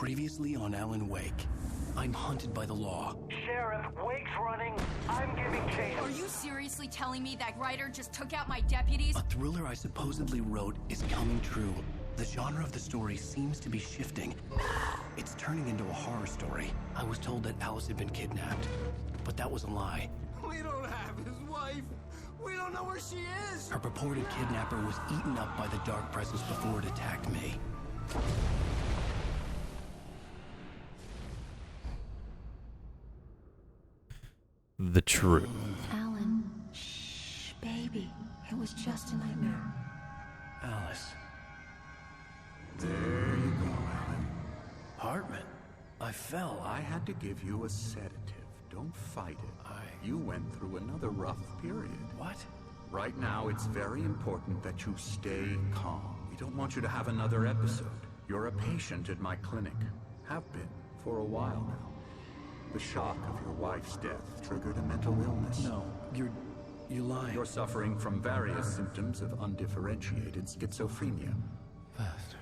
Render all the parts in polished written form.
Previously on Alan Wake. I'm hunted by the law. Sheriff, Wake's running. I'm giving chase. Are you seriously telling me that writer just took out my deputies? A thriller I supposedly wrote is coming true. The genre of the story seems to be shifting. It's turning into a horror story. I was told that Alice had been kidnapped, but that was a lie. We don't have his wife. We don't know where she is. Her purported kidnapper was eaten up by the dark presence before it attacked me. The truth. Alan, shh, baby. It was just a nightmare. Alice. There you go, Alan. Hartman. I fell. I had to give you a sedative. Don't fight it. You went through another rough period. What? Right now, it's very important that you stay calm. We don't want you to have another episode. You're a patient at my clinic. Have been for a while now. The shock of your wife's death triggered a mental illness. No, you're lying. You're suffering from various symptoms of undifferentiated schizophrenia. Bastard.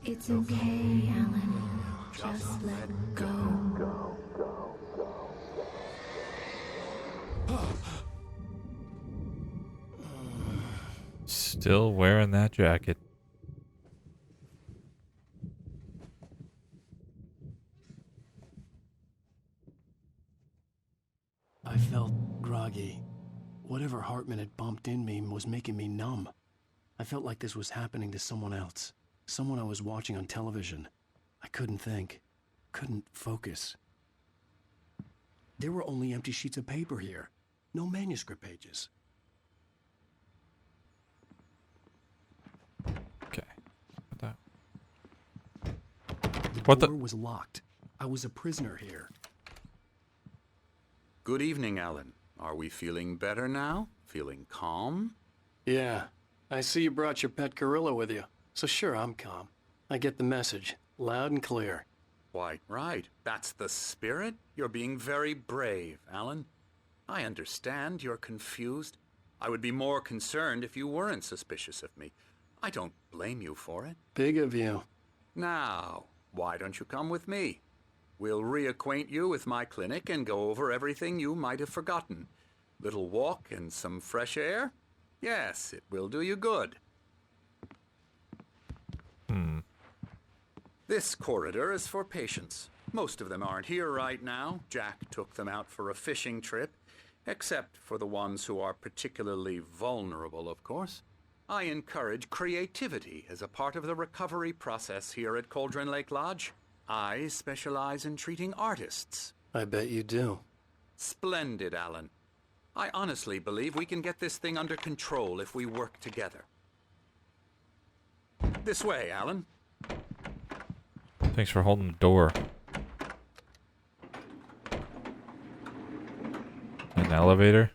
It's okay, Alan. Just let go. Still wearing that jacket. I felt groggy. Whatever Hartman had bumped in me was making me numb. I felt like this was happening to someone else. Someone I was watching on television. I couldn't think. Couldn't focus. There were only empty sheets of paper here. No manuscript pages. Okay. The door was locked. I was a prisoner here. Good evening, Alan. Are we feeling better now? Feeling calm? Yeah. I see you brought your pet gorilla with you. So sure, I'm calm. I get the message. Loud and clear. Quite right. That's the spirit. You're being very brave, Alan. I understand you're confused. I would be more concerned if you weren't suspicious of me. I don't blame you for it. Big of you. Now, why don't you come with me? We'll reacquaint you with my clinic and go over everything you might have forgotten. Little walk and some fresh air? Yes, it will do you good. This corridor is for patients. Most of them aren't here right now. Jack took them out for a fishing trip, except for the ones who are particularly vulnerable, of course. I encourage creativity as a part of the recovery process here at Cauldron Lake Lodge. I specialize in treating artists. I bet you do. Splendid, Alan. I honestly believe we can get this thing under control if we work together. This way, Alan. Thanks for holding the door. An elevator?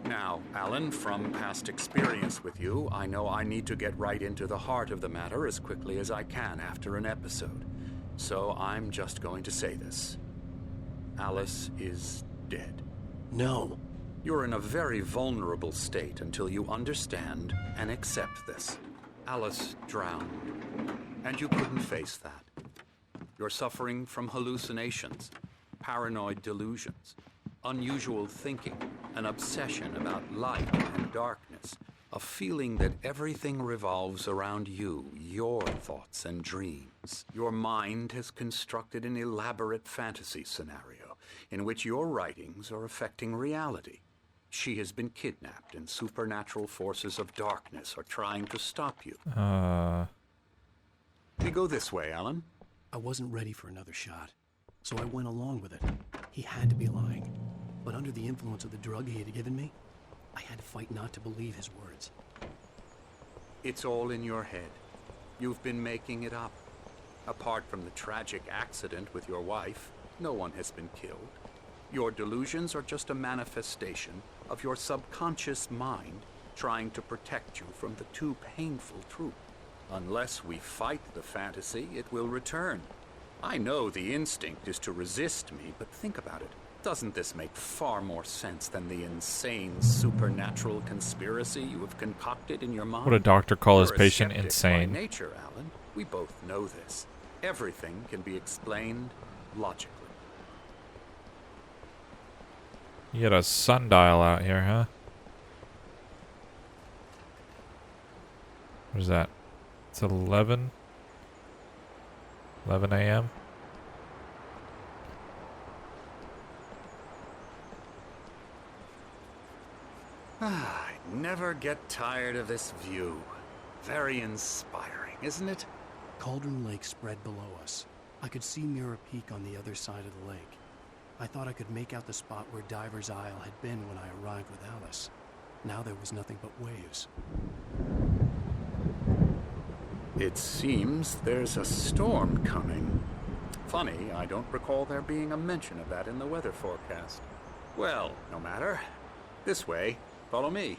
Now, Alan, from past experience with you, I know I need to get right into the heart of the matter as quickly as I can after an episode. So I'm just going to say this. Alice is dead. No. You're in a very vulnerable state until you understand and accept this. Alice drowned, and you couldn't face that. You're suffering from hallucinations, paranoid delusions, unusual thinking, an obsession about light and darkness, a feeling that everything revolves around you, your thoughts and dreams. Your mind has constructed an elaborate fantasy scenario in which your writings are affecting reality. She has been kidnapped, and supernatural forces of darkness are trying to stop you. We go this way, Alan. I wasn't ready for another shot, so I went along with it. He had to be lying. But under the influence of the drug he had given me, I had to fight not to believe his words. It's all in your head. You've been making it up. Apart from the tragic accident with your wife, no one has been killed. Your delusions are just a manifestation of your subconscious mind trying to protect you from the too painful truth. Unless we fight the fantasy, it will return. I know the instinct is to resist me, but think about it. Doesn't this make far more sense than the insane supernatural conspiracy you have concocted in your mind? Would a doctor call his You're a patient skeptic insane? By nature, Alan. We both know this. Everything can be explained logically. You got a sundial out here, huh? What is that? It's 11 a.m. I never get tired of this view. Very inspiring, isn't it? Cauldron Lake spread below us. I could see Mirror Peak on the other side of the lake. I thought I could make out the spot where Diver's Isle had been when I arrived with Alice. Now there was nothing but waves. It seems there's a storm coming. Funny, I don't recall there being a mention of that in the weather forecast. Well, no matter. This way. Follow me.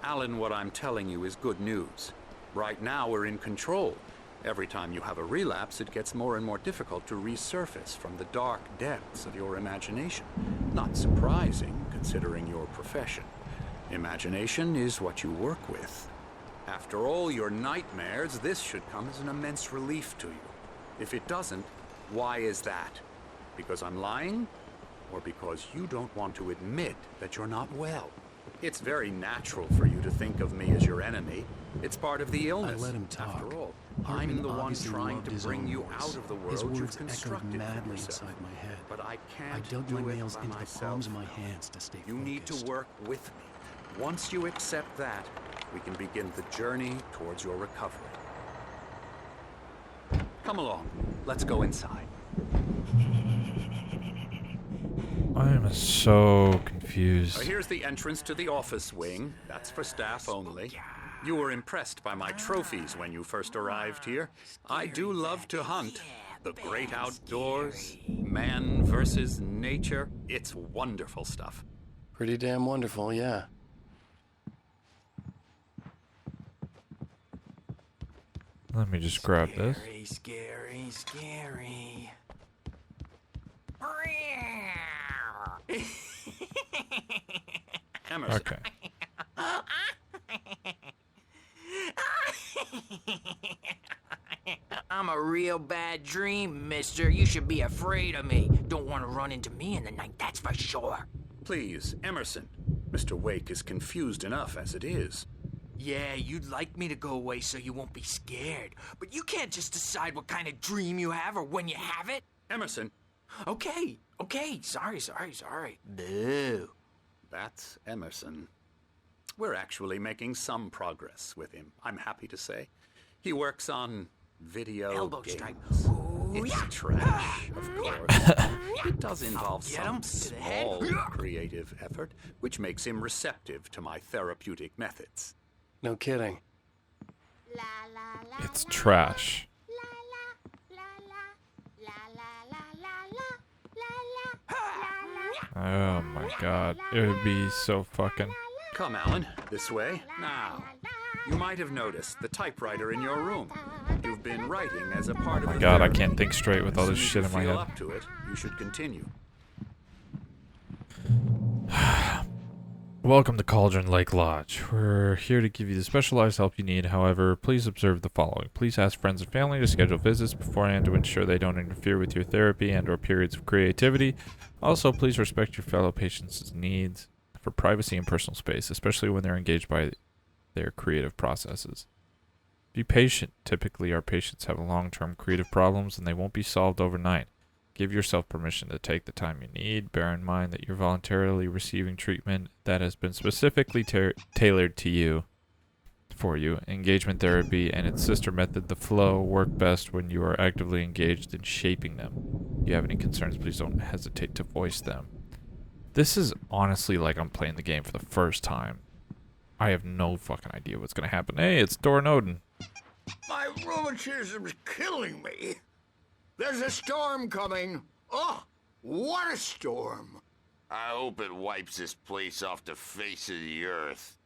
Alan, what I'm telling you is good news. Right now we're in control. Every time you have a relapse, it gets more and more difficult to resurface from the dark depths of your imagination. Not surprising, considering your profession. Imagination is what you work with. After all your nightmares, this should come as an immense relief to you. If it doesn't, why is that? Because I'm lying? Or because you don't want to admit that you're not well? It's very natural for you to think of me as your enemy. It's part of the illness. I let him talk. After all, Hartman I'm the one obviously trying loved to his bring own you voice. out of the His world you've words echoed constructed for madly yourself. inside my head. But I I can't dug do my it nails by into the myself. palms of my hands to stay You need to focused. work with me. Once you accept that, we can begin the journey towards your recovery. Come along. Let's go inside. I am so confused. Here's the entrance to the office wing. That's for staff only. You were impressed by my trophies when you first arrived here. I do love to hunt. The great outdoors, man versus nature. It's wonderful stuff. Pretty damn wonderful, yeah. Let me just grab this. Scary, scary. Emerson. Okay. I'm a real bad dream, mister. You should be afraid of me. Don't want to run into me in the night, that's for sure. Please, Emerson. Mr. Wake is confused enough as it is. Yeah, you'd like me to go away so you won't be scared. But you can't just decide what kind of dream you have or when you have it. Emerson. Okay. Sorry. Boo. That's Emerson. We're actually making some progress with him, I'm happy to say. He works on video Elbow games. strike. It's trash, of course. It does involve Get some him to the head. small creative effort, which makes him receptive to my therapeutic methods. No kidding. It's trash. Oh my god. It would be so fucking... Come, Alan, this way. Now, you might have noticed the typewriter in your room. You've been writing as a part of Oh my the god, I therapy. can't think straight with all As this soon as shit you in my feel head. up to it, you should continue. Welcome to Cauldron Lake Lodge. We're here to give you the specialized help you need. However, please observe the following. Please ask friends and family to schedule visits beforehand to ensure they don't interfere with your therapy and or periods of creativity. Also, please respect your fellow patients' needs for privacy and personal space, especially when they're engaged by their creative processes. Be patient. Typically, our patients have long-term creative problems and they won't be solved overnight. Give yourself permission to take the time you need. Bear in mind that you're voluntarily receiving treatment that has been specifically tailored to you, for you. Engagement therapy and its sister method, the flow, work best when you are actively engaged in shaping them. If you have any concerns, please don't hesitate to voice them. This is honestly like I'm playing the game for the first time. I have no fucking idea what's gonna happen. Hey, it's Doran Odin. My rheumatism's killing me. There's a storm coming. Oh, what a storm. I hope it wipes this place off the face of the earth.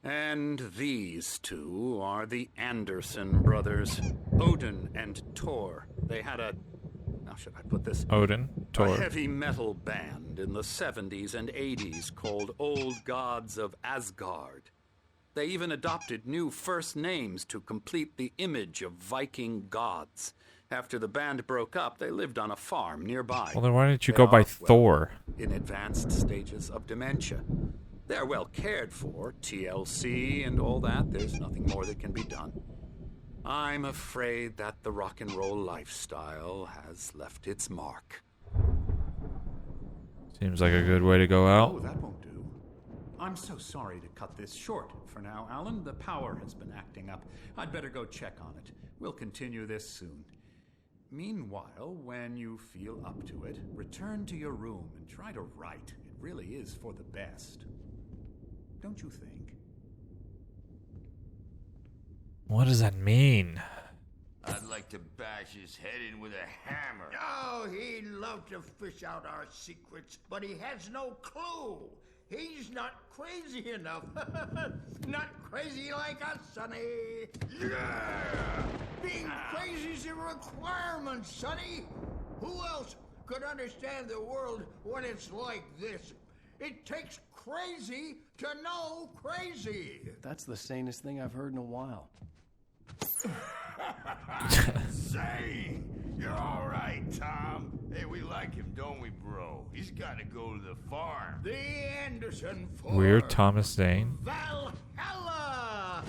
And these two are the Anderson brothers, Odin and Tor. They had a how should I put this? Odin, A Thor. heavy metal band in the 70s and 80s called Old Gods of Asgard. They even adopted new first names to complete the image of Viking gods. After the band broke up, they lived on a farm nearby. Well, then why didn't you They go by are, Thor? in advanced stages of dementia. They're well cared for, TLC and all that. There's nothing more that can be done. I'm afraid that the rock and roll lifestyle has left its mark. Seems like a good way to go out. Oh, that won't do. I'm so sorry to cut this short for now, Alan. The power has been acting up. I'd better go check on it. We'll continue this soon. Meanwhile, when you feel up to it, return to your room and try to write. It really is for the best. Don't you think? What does that mean? I'd like to bash his head in with a hammer. Oh, he'd love to fish out our secrets, but he has no clue. He's not crazy enough. Not crazy like us, Sonny. Yeah! Being crazy's a requirement, Sonny. Who else could understand the world when it's like this? It takes crazy to know crazy. That's the sanest thing I've heard in a while. Say, you're all right, Tom. Hey, we like him, don't we, bro? He's got to go to the farm. The Anderson Farm. Weird Thomas Zane. Valhalla!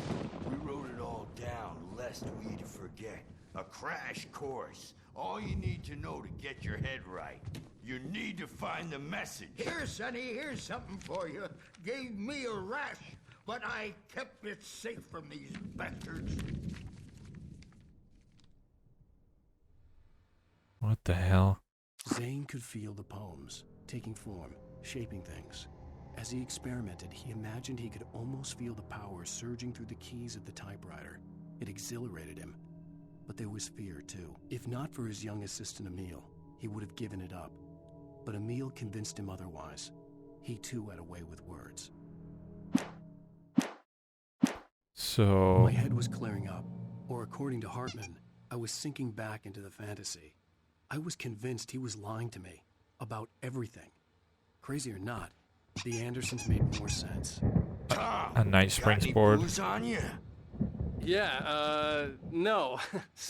We wrote it all down, lest we forget. A crash course. All you need to know to get your head right. You need to find the message. Here, Sonny, here's something for you. Gave me a rash, but I kept it safe from these bastards. What the hell? Zane could feel the poems, taking form, shaping things. As he experimented, he imagined he could almost feel the power surging through the keys of the typewriter. It exhilarated him. But there was fear, too. If not for his young assistant Emil, he would have given it up. But Emil convinced him otherwise. He, too, had a way with words. So... My head was clearing up, or according to Hartman, I was sinking back into the fantasy. I was convinced he was lying to me about everything. Crazy or not, the Andersons made more sense. A nice springboard. Booze on you? Yeah, no.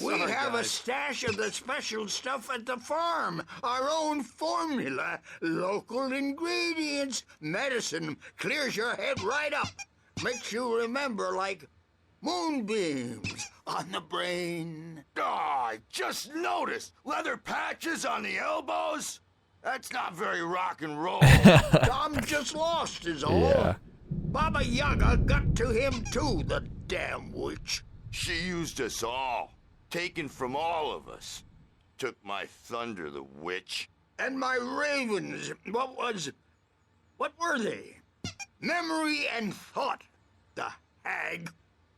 We have a stash of the special stuff at the farm. Our own formula. Local ingredients. Medicine clears your head right up. Makes you remember like moonbeams on the brain. Oh, I just noticed. Leather patches on the elbows? That's not very rock and roll. Tom just lost is all. Yeah. Baba Yaga got to him too, the damn witch. She used us all. Taken from all of us. Took my thunder, the witch. And my ravens, what were they? Memory and thought, the hag.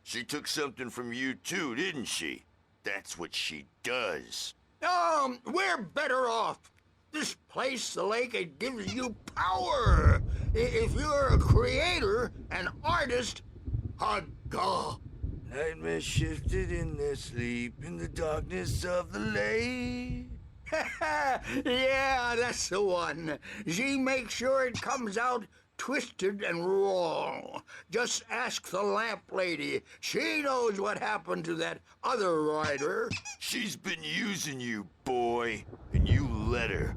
She took something from you too, didn't she? That's what she does. We're better off. This place, the lake, it gives you power. If you're a creator, an artist, a god. Nightmare shifted in their sleep in the darkness of the lake. Yeah, that's the one. She makes sure it comes out twisted and wrong. Just ask the lamp lady. She knows what happened to that other rider. She's been using you, boy, and you let her.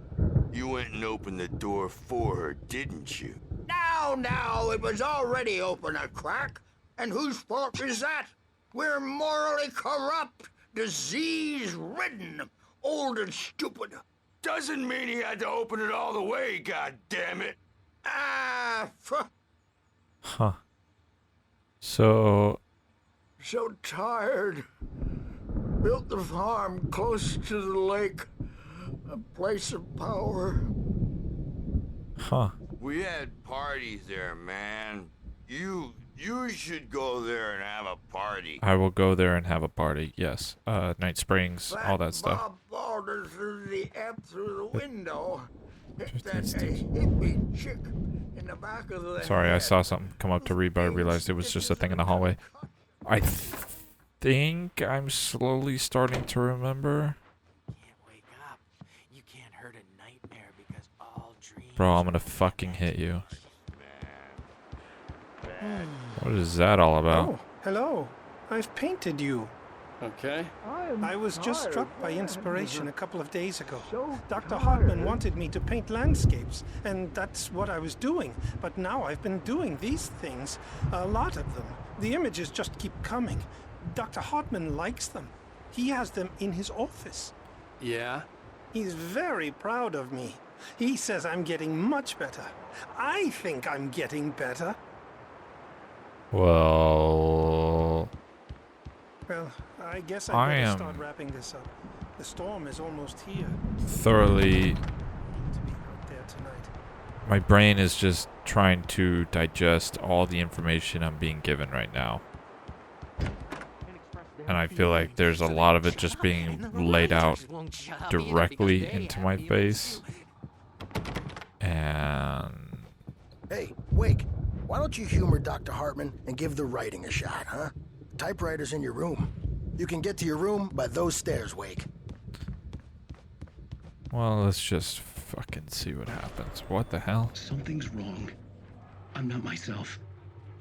You went and opened the door for her, didn't you? Now, it was already open a crack. And whose fault is that? We're morally corrupt, disease-ridden, old and stupid. Doesn't mean he had to open it all the way, goddammit. Huh. So... So tired. Built the farm close to the lake. A place of power. Huh. We had parties there, man. You should go there and have a party. I will go there and have a party, yes. Night Springs, all that stuff. Bob Balder threw the amp through the window. Hit that hippie chick in the back of the Sorry, I head. saw something come up to read, but I realized it was just a thing in the hallway. I think I'm slowly starting to remember. Can't wake up. Bro, I'm gonna fucking hit you. What is that all about? Oh, hello. I've painted you. Okay. I was just struck by inspiration a couple of days ago. Dr. Hartman wanted me to paint landscapes, and that's what I was doing. But now I've been doing these things, a lot of them. The images just keep coming. Dr. Hartman likes them. He has them in his office. Yeah? He's very proud of me. He says I'm getting much better. I think I'm getting better. Well... Well, I guess I I better am start wrapping this up. The storm is almost here. thoroughly... To be out there tonight. My brain is just trying to digest all the information I'm being given right now. And I feel like there's a lot of it just being laid out directly into my face. And... Hey, Wake, why don't you humor Dr. Hartman and give the writing a shot, huh? Typewriter's in your room. You can get to your room by those stairs, Wake. Well, let's just fucking see what happens. What the hell? Something's wrong. I'm not myself.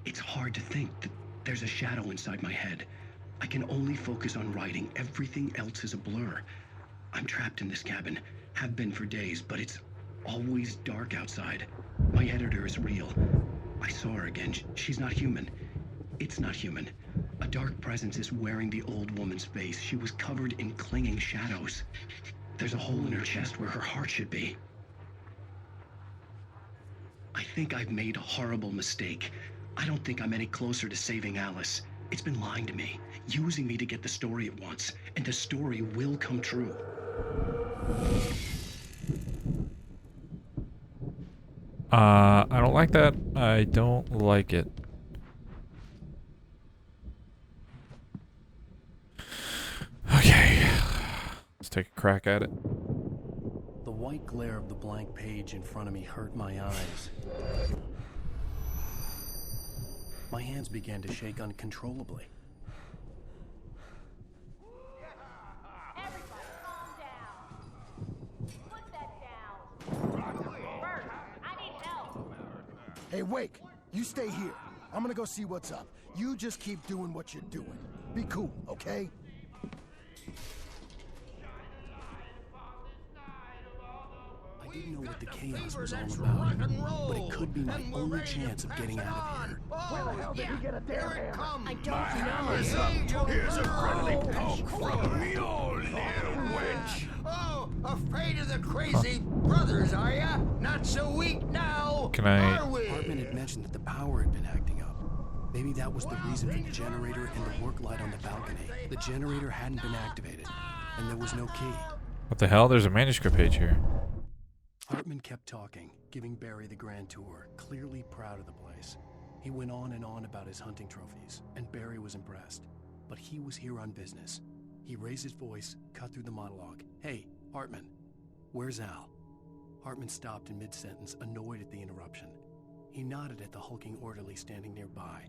It's hard to think that there's a shadow inside my head. I can only focus on writing. Everything else is a blur. I'm trapped in this cabin. Have been for days, but it's always dark outside. My editor is real. I saw her again. She's not human. It's not human. A dark presence is wearing the old woman's face. She was covered in clinging shadows. There's a hole in her chest where her heart should be. I think I've made a horrible mistake. I don't think I'm any closer to saving Alice. It's been lying to me, using me to get the story it wants, and the story will come true. I don't like that. I don't like it. Okay. Let's take a crack at it. The white glare of the blank page in front of me hurt my eyes. My hands began to shake uncontrollably. Everybody calm down. Put that down. Bert, I need help. Hey, Wake, you stay here. I'm gonna go see what's up. You just keep doing what you're doing. Be cool, okay? I didn't know what the chaos was all about, but it could be my only chance of getting out of here. Where the hell did he get a damn hand? I don't know. Here's a friendly poke from Mjolnir, wench. Oh, afraid of the crazy brothers, are ya? Not so weak now, Can I... are we? Hartman had mentioned that the power had been acting up. Maybe that was the reason for the generator and the work light on the balcony. The generator hadn't been activated, and there was no key. What the hell? There's a manuscript page here. Hartman kept talking, giving Barry the grand tour, clearly proud of the place. He went on and on about his hunting trophies, and Barry was impressed. But he was here on business. He raised his voice, cut through the monologue. Hey, Hartman, where's Al? Hartman stopped in mid-sentence, annoyed at the interruption. He nodded at the hulking orderly standing nearby.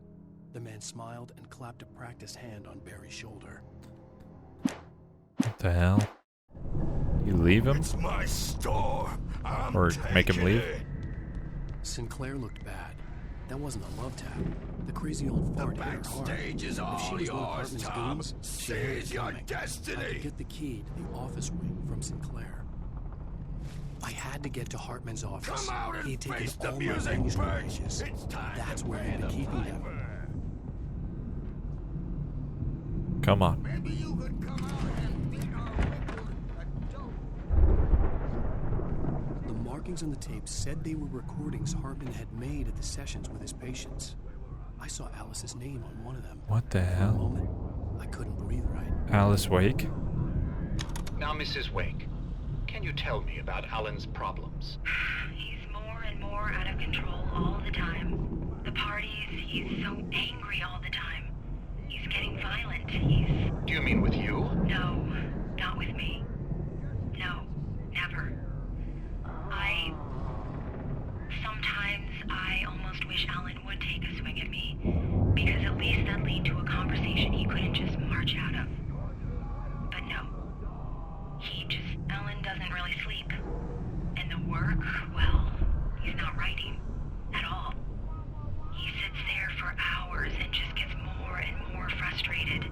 The man smiled and clapped a practiced hand on Barry's shoulder. What the hell? You leave him? It's my store. Or make him leave? Sinclair looked bad. That wasn't a love tap. The crazy old fart hit her hard. Backstage is If she all was one of yours, Hartman's Tom. goons, she had Seize it your coming. I destiny. could get the key to the office wing from Sinclair. I had to get to Hartman's office. Come out and He had taken face the all my music, manuscript Bert. pages. It's time That's to where pay he'd been the keeping them. piper. Come on. Maybe you could come out and beat our record a dope. The markings on the tape said they were recordings Hartman had made at the sessions with his patients. I saw Alice's name on one of them. What the For a hell? moment, I couldn't breathe right. Alice Wake? Now, Mrs. Wake, can you tell me about Alan's problems? He's more and more out of control all the time. The parties, he's so angry all the time. He's getting violent. Do you mean with you? No, not with me. No, never. Sometimes I almost wish Alan would take a swing at me, because at least that'd lead to a conversation he couldn't just march out of. But no. Alan doesn't really sleep. And the work, well, for hours and just gets more and more frustrated.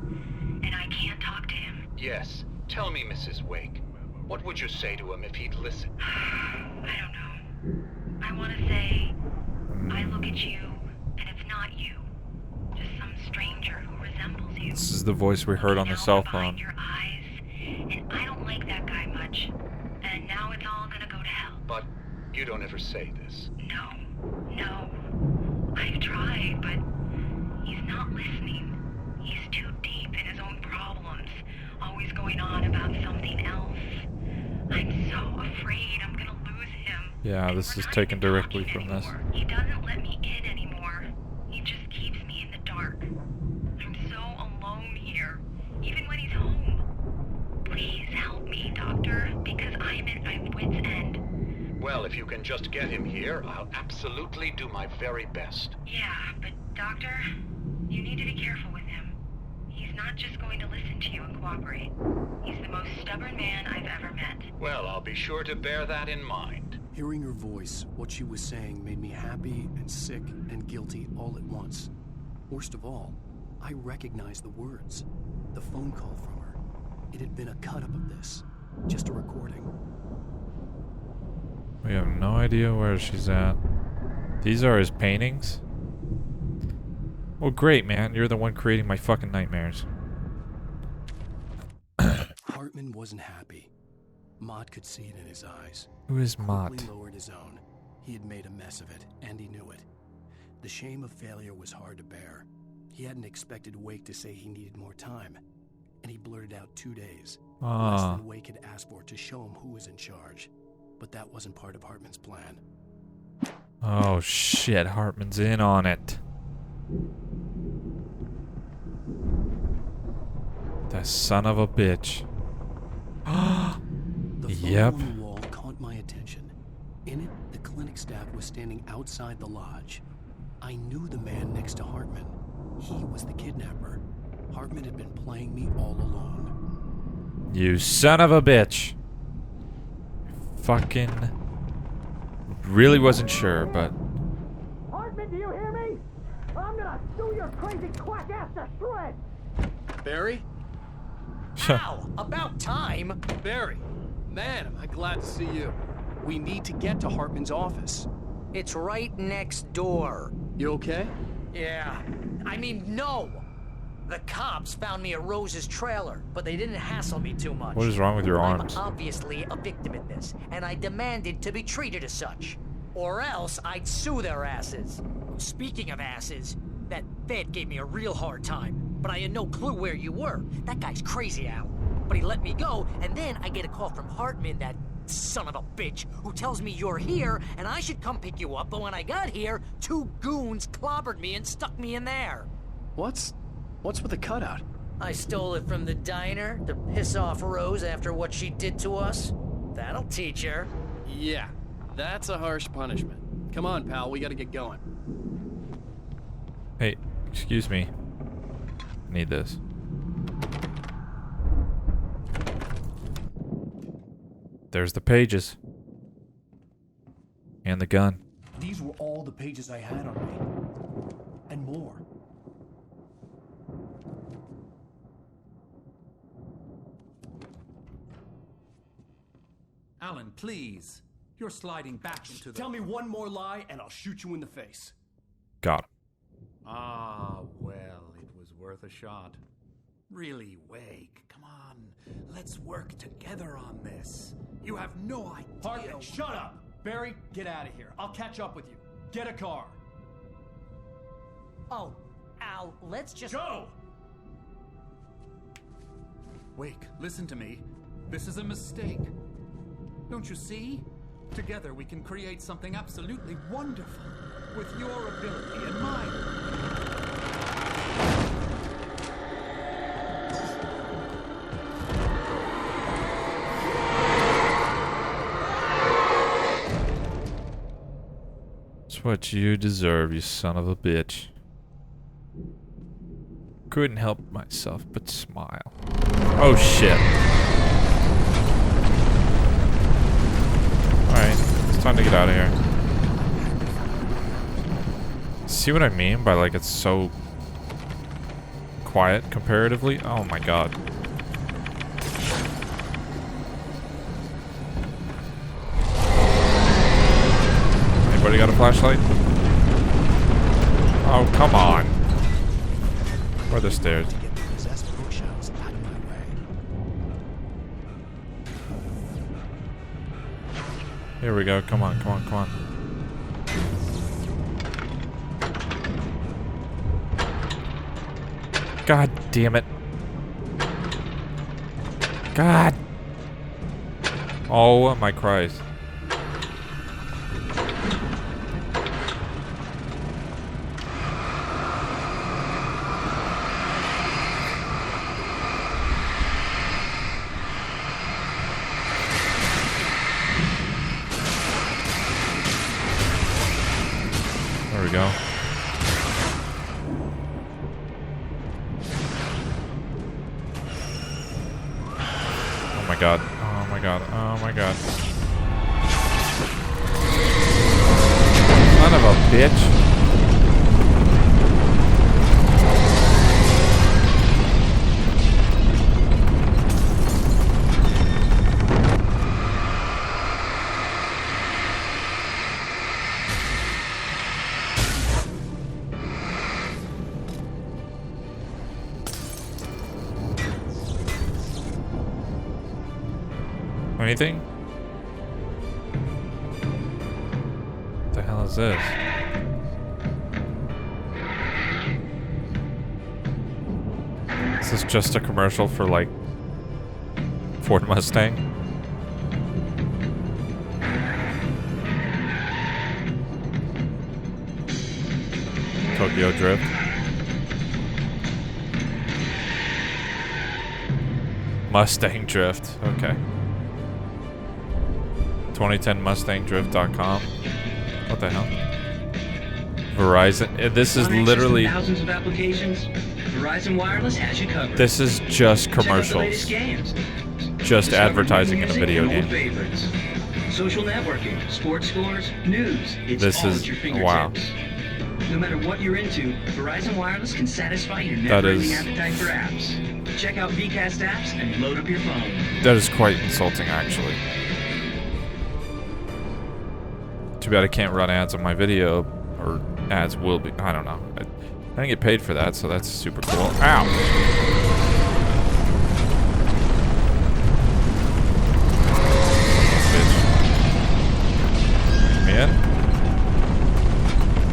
And I can't talk to him. Yes. Tell me, Mrs. Wake. What would you say to him if he'd listen? I don't know. I want to say, I look at you, and it's not you. Just some stranger who resembles you. This is the voice we heard on the cell phone. Your eyes, and I don't like that guy much. And now it's all gonna go to hell. But you don't ever say this. No. I've tried, but he's not listening. He's too deep in his own problems, always going on about something else. I'm so afraid I'm gonna lose him. Yeah, this is taken directly from this. He doesn't let me in anymore. He just keeps me in the dark. I'm so alone here, even when he's home. Please help me, Doctor, because I'm at my wit's end. Well, if you can just get him here, I'll absolutely do my very best. Yeah, but Doctor, you need to be careful with him. He's not just going to listen to you and cooperate. He's the most stubborn man I've ever met. Well, I'll be sure to bear that in mind. Hearing her voice, what she was saying made me happy and sick and guilty all at once. Worst of all, I recognized the words. The phone call from her. It had been a cut-up of this. Just a recording. We have no idea where she's at. These are his paintings? Well, great, man. You're the one creating my fucking nightmares. Hartman wasn't happy. Mott could see it in his eyes. Who is Mott? Quickly lowered his own. He had made a mess of it, and he knew it. The shame of failure was hard to bear. He hadn't expected Wake to say he needed more time, and he blurted out 2 days. Less than Wake had asked for to show him who was in charge. But that wasn't part of Hartman's plan. Oh shit, Hartman's in on it. The son of a bitch. The photo Yep. on the wall caught my attention. In it, the clinic staff was standing outside the lodge. I knew the man next to Hartman. He was the kidnapper. Hartman had been playing me all along. You son of a bitch. Fucking really wasn't sure, but Hartman, do you hear me? I'm gonna sue your crazy quack ass to shreds! Barry? Ow! About time! Barry! Man, am I glad to see you. We need to get to Hartman's office. It's right next door. You okay? Yeah. I mean, no! The cops found me at Rose's trailer, but they didn't hassle me too much. What is wrong with your arms? I'm obviously a victim in this, and I demanded to be treated as such. Or else I'd sue their asses. Speaking of asses, that Fed gave me a real hard time, but I had no clue where you were. That guy's crazy, Al. But he let me go, and then I get a call from Hartman, that son of a bitch, who tells me you're here, and I should come pick you up, but when I got here, 2 goons clobbered me and stuck me in there. What's with the cutout? I stole it from the diner to piss off Rose after what she did to us. That'll teach her. Yeah, that's a harsh punishment. Come on, pal, we gotta get going. Hey, excuse me. I need this. There's the pages. And the gun. These were all the pages I had on me. And more. Alan, please. You're sliding back into the... Tell me one more lie and I'll shoot you in the face. Got him. Ah, well, it was worth a shot. Really, Wake, come on. Let's work together on this. You have no idea... Hartman, shut up! Barry, get out of here. I'll catch up with you. Get a car. Oh, Al, let's just... Go! Wake, listen to me. This is a mistake. Don't you see? Together we can create something absolutely wonderful. With your ability and mine. It's what you deserve, you son of a bitch. Couldn't help myself but smile. Oh shit. Alright, it's time to get out of here. See what I mean by like it's so quiet comparatively? Oh my god. Anybody got a flashlight? Oh, come on. Where are the stairs? Here we go. Come on, come on, come on. God damn it. God. Oh my Christ. There we go. Oh my god. Oh my god. Oh my god. Son of a bitch. Anything? What the hell is this? Is this just a commercial for like Ford Mustang? Tokyo Drift. Mustang Drift, okay. 2010mustangdrift.com. What the hell? Verizon. This is literally thousands of applications. Verizon Wireless has you covered. This is just Check out the commercials. latest games. Just Discover advertising in a music video and old game. favorites. Social networking, sports scores, news. It's This all is at your fingertips. wow. No matter what you're into, Verizon Wireless can satisfy your That never-ending is- appetite for apps. Check out Vcast apps and load up your phone. That is quite insulting, actually. Too bad I can't run ads on my video, or ads will be. I don't know. I didn't get paid for that, so that's super cool. Ow! Let me in?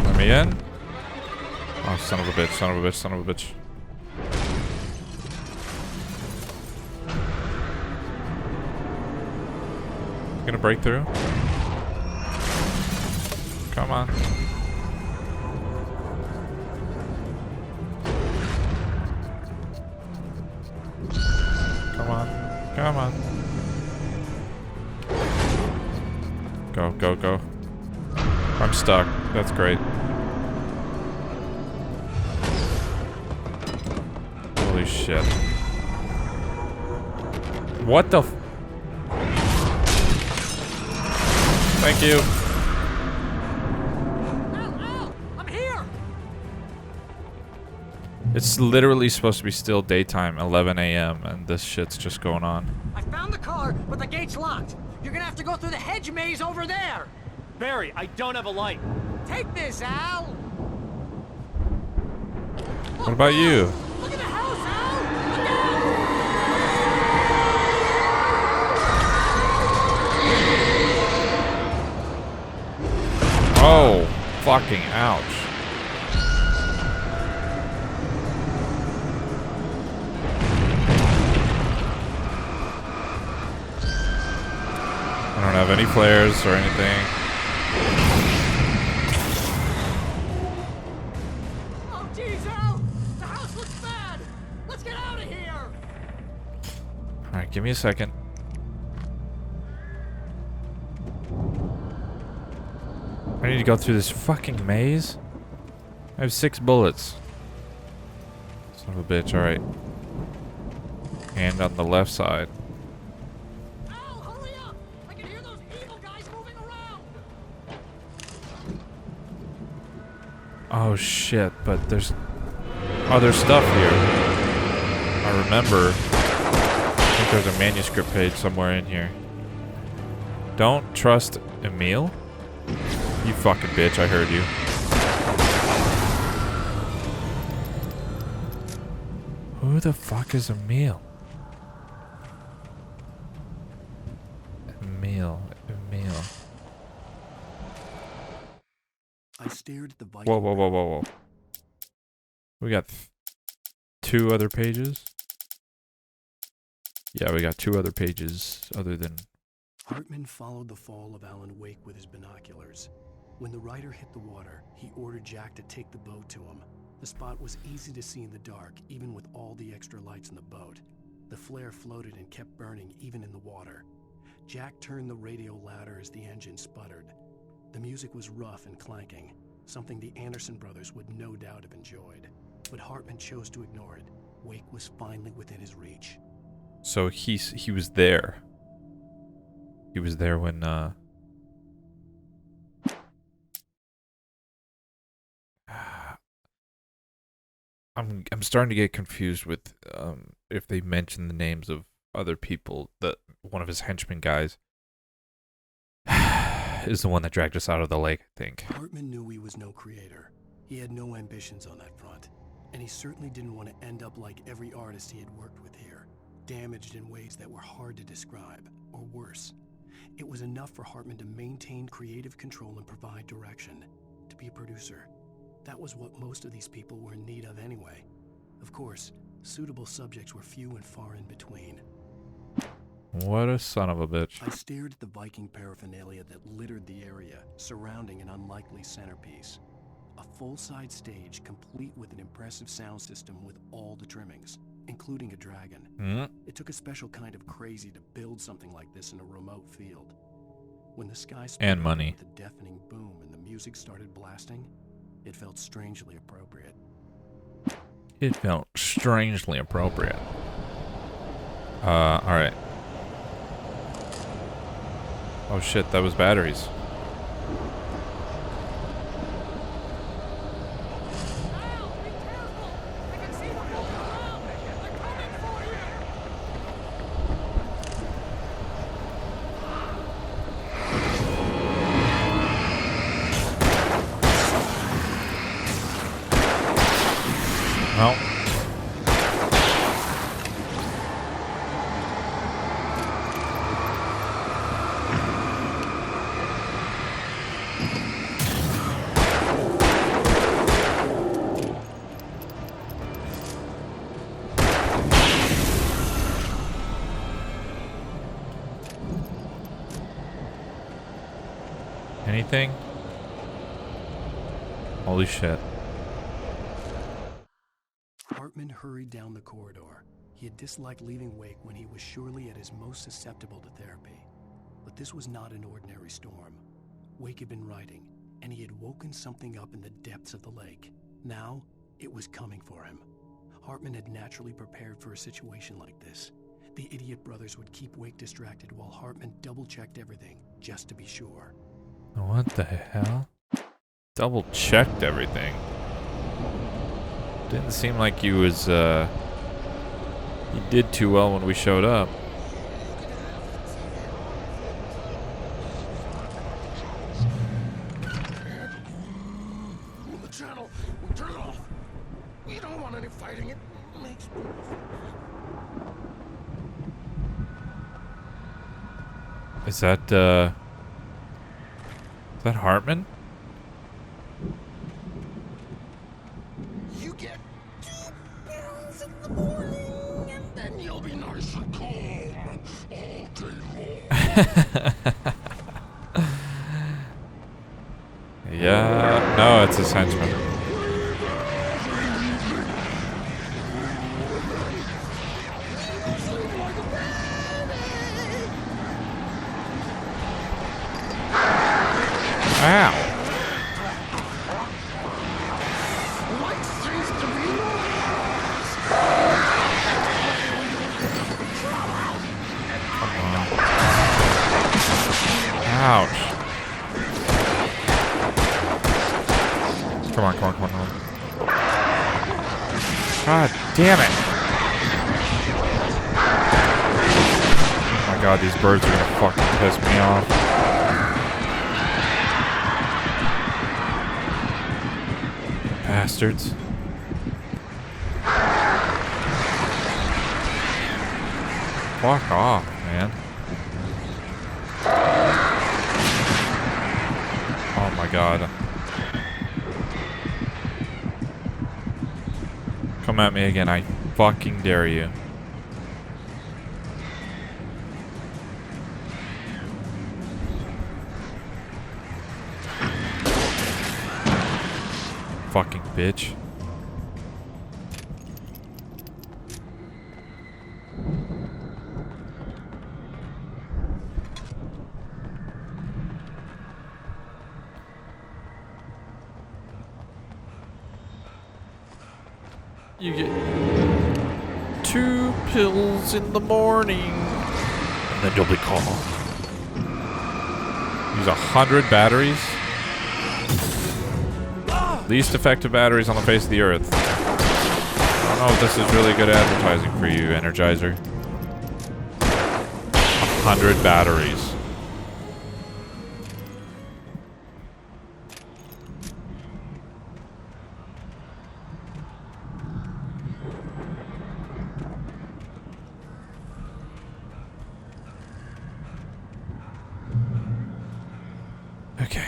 Let me in? Oh, son of a bitch, son of a bitch, son of a bitch. Gonna break through? Come on. Come on. Come on. Go, go, go. I'm stuck. That's great. Holy shit. What the f- Thank you. It's literally supposed to be still daytime, 11 a.m., and this shit's just going on. I found the car, but the gate's locked. You're gonna have to go through the hedge maze over there. Barry, I don't have a light. Take this, Al. What about you? Look at the house, Al. Oh, fucking ouch. I don't have any flares or anything. Oh, jeez, Al. The house looks bad. Let's get out of here. All right, give me a second. I need to go through this fucking maze. I have 6 bullets. Son of a bitch, alright. And on the left side. Oh shit, but there's other stuff here. I remember. I think there's a manuscript page somewhere in here. Don't trust Emil? You fucking bitch, I heard you. Who the fuck is Emil? Emil. I stared at the Viking. Whoa. We got 2 other pages? Yeah, we got 2 other pages other than... Hartman followed the fall of Alan Wake with his binoculars. When the rider hit the water, he ordered Jack to take the boat to him. The spot was easy to see in the dark, even with all the extra lights in the boat. The flare floated and kept burning, even in the water. Jack turned the radio louder as the engine sputtered. The music was rough and clanking, something the Anderson brothers would no doubt have enjoyed. But Hartman chose to ignore it. Wake was finally within his reach. So he was there. He was there when I'm starting to get confused with if they mention the names of other people. That one of his henchmen guys is the one that dragged us out of the lake, I think. Hartman knew he was no creator. He had no ambitions on that front, and he certainly didn't want to end up like every artist he had worked with here, damaged in ways that were hard to describe, or worse. It was enough for Hartman to maintain creative control and provide direction, to be a producer. That was what most of these people were in need of anyway. Of course, suitable subjects were few and far in between. What a son of a bitch. I stared at the Viking paraphernalia that littered the area, surrounding an unlikely centerpiece. A full-size stage complete with an impressive sound system with all the trimmings, including a dragon. It took a special kind of crazy to build something like this in a remote field. When the sky and money with a deafening boom and the music started blasting, it felt strangely appropriate. It felt strangely appropriate. Alright. Oh shit, that was batteries. No. Anything? Holy shit. Hartman hurried down the corridor. He had disliked leaving Wake when he was surely at his most susceptible to therapy. But this was not an ordinary storm. Wake had been writing, and he had woken something up in the depths of the lake. Now, it was coming for him. Hartman had naturally prepared for a situation like this. The idiot brothers would keep Wake distracted while Hartman double-checked everything, just to be sure. What the hell? Double-checked everything. Didn't seem like he was, he did too well when we showed up. The channel, turn it off. We don't want any fighting. It makes me... Is that Hartman? You get 2 pills in the morning, and then you'll be nice and calm all day long. Yeah, no, it's his henchman. Ow. Ouch. God damn it. Oh my god, these birds are gonna fucking piss me off. Bastards. Fuck off, man. Oh my god. Come at me again, I fucking dare you. Fucking bitch. You get 2 pills in the morning, and then you'll be calm. Use 100 batteries. Least effective batteries on the face of the earth. I don't know if this is really good advertising for you, Energizer. 100 batteries. Okay.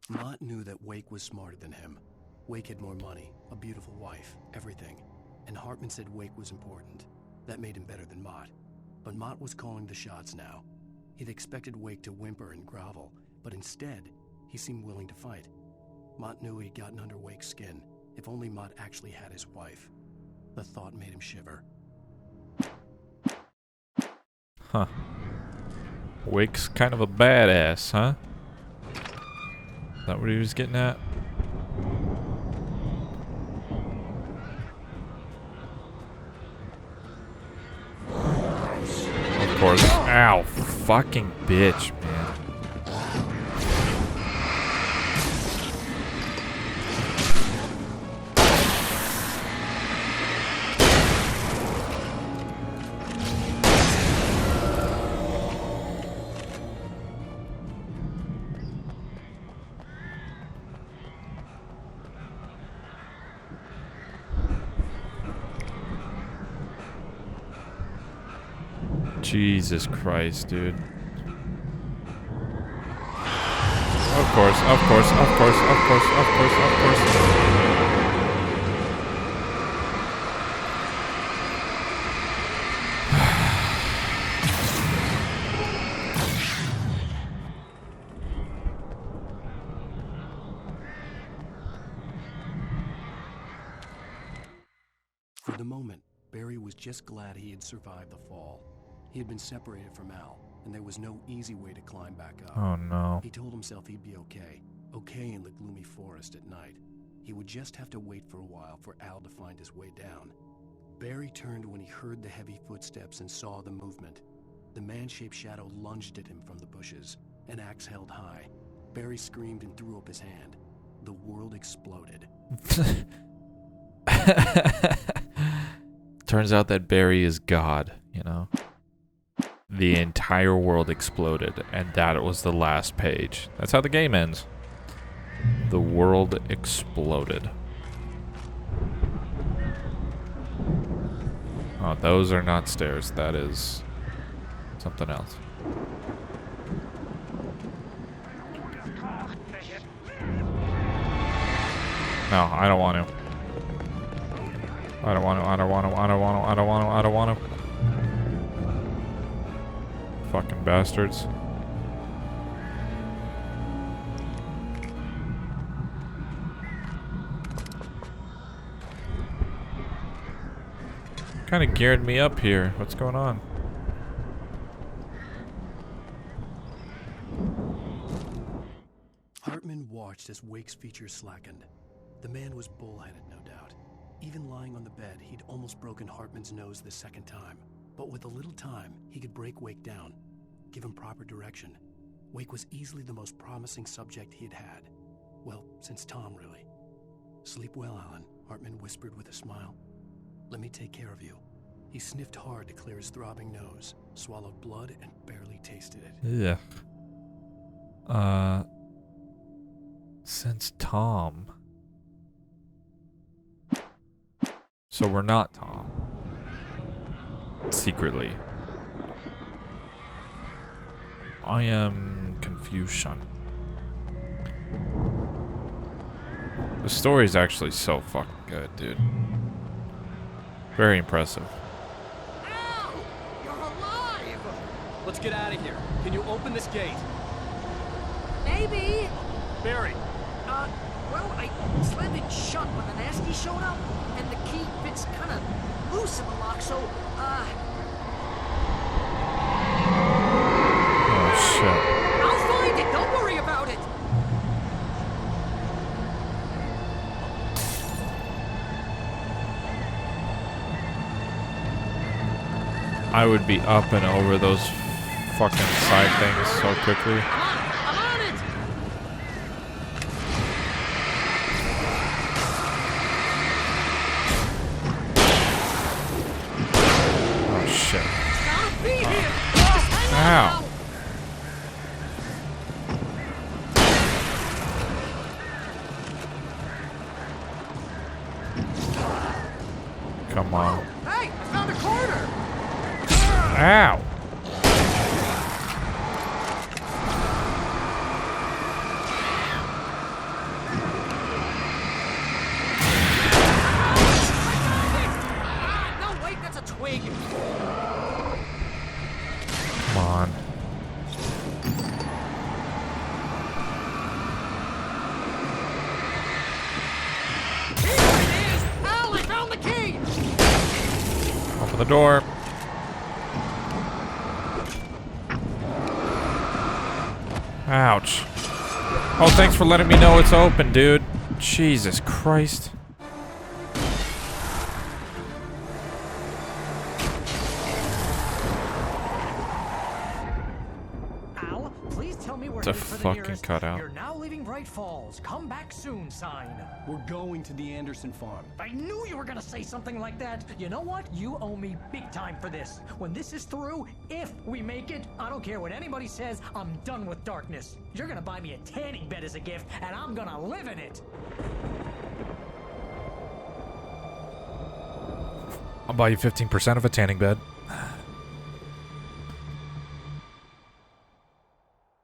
Mott knew that Wake was smarter than him. Wake had more money, a beautiful wife, everything. And Hartman said Wake was important. That made him better than Mott. But Mott was calling the shots now. He'd expected Wake to whimper and grovel, but instead, he seemed willing to fight. Mott knew he'd gotten under Wake's skin. If only Mott actually had his wife. The thought made him shiver. Huh. Wake's kind of a badass, huh? Is that what he was getting at? Of course. Ow, fucking bitch, man. Jesus Christ, dude. Of course, of course, of course, of course, of course, of course. For the moment, Barry was just glad he had survived the fall. He had been separated from Al, and there was no easy way to climb back up. Oh no. He told himself he'd be okay. Okay in the gloomy forest at night. He would just have to wait for a while for Al to find his way down. Barry turned when he heard the heavy footsteps and saw the movement. The man-shaped shadow lunged at him from the bushes, an axe held high. Barry screamed and threw up his hand. The world exploded. Turns out that Barry is God, you know? The entire world exploded, and that was the last page. That's how the game ends. The world exploded. Oh, those are not stairs. That is something else. No, I don't want to. I don't want to, I don't want to, I don't want to, I don't want to, I don't want to. Fucking bastards. Kind of geared me up here. What's going on? Hartman watched as Wake's features slackened. The man was bullheaded, no doubt. Even lying on the bed, he'd almost broken Hartman's nose the second time. But with a little time, he could break Wake down, give him proper direction. Wake was easily the most promising subject he'd had. Well, since Tom, really. Sleep well, Alan, Hartman whispered with a smile. Let me take care of you. He sniffed hard to clear his throbbing nose, swallowed blood, and barely tasted it. Yeah. Since Tom. So we're not Tom. Secretly. I am confusion. The story is actually so fucking good, dude. Very impressive. Al! You're alive! Let's get out of here. Can you open this gate? Maybe. Barry. Well, I slammed it shut when the nasty showed up, and the key fits kind of loose in the lock, so, Oh, shit. I'll find it! Don't worry about it! I would be up and over those fucking side things so quickly. I'm on it! Oh, shit. Gotta be here! Ow. Come on. Hey, I found a corner! Ow. No, wait, that's a twig. Come on. Here it is! Al, I found the key! Open the door. Ouch. Oh, thanks for letting me know it's open, dude. Jesus Christ. Al, please tell me we're It's a headed for the fucking nearest cutout. "You're now leaving Bright Falls. Come back soon" sign. We're going to the Anderson farm. I knew you were gonna say something like that. You know what? You owe me big time for this. When this is through, if we make it, I don't care what anybody says, I'm done with darkness. You're gonna buy me a tanning bed as a gift, and I'm gonna live in it. I'll buy you 15% of a tanning bed.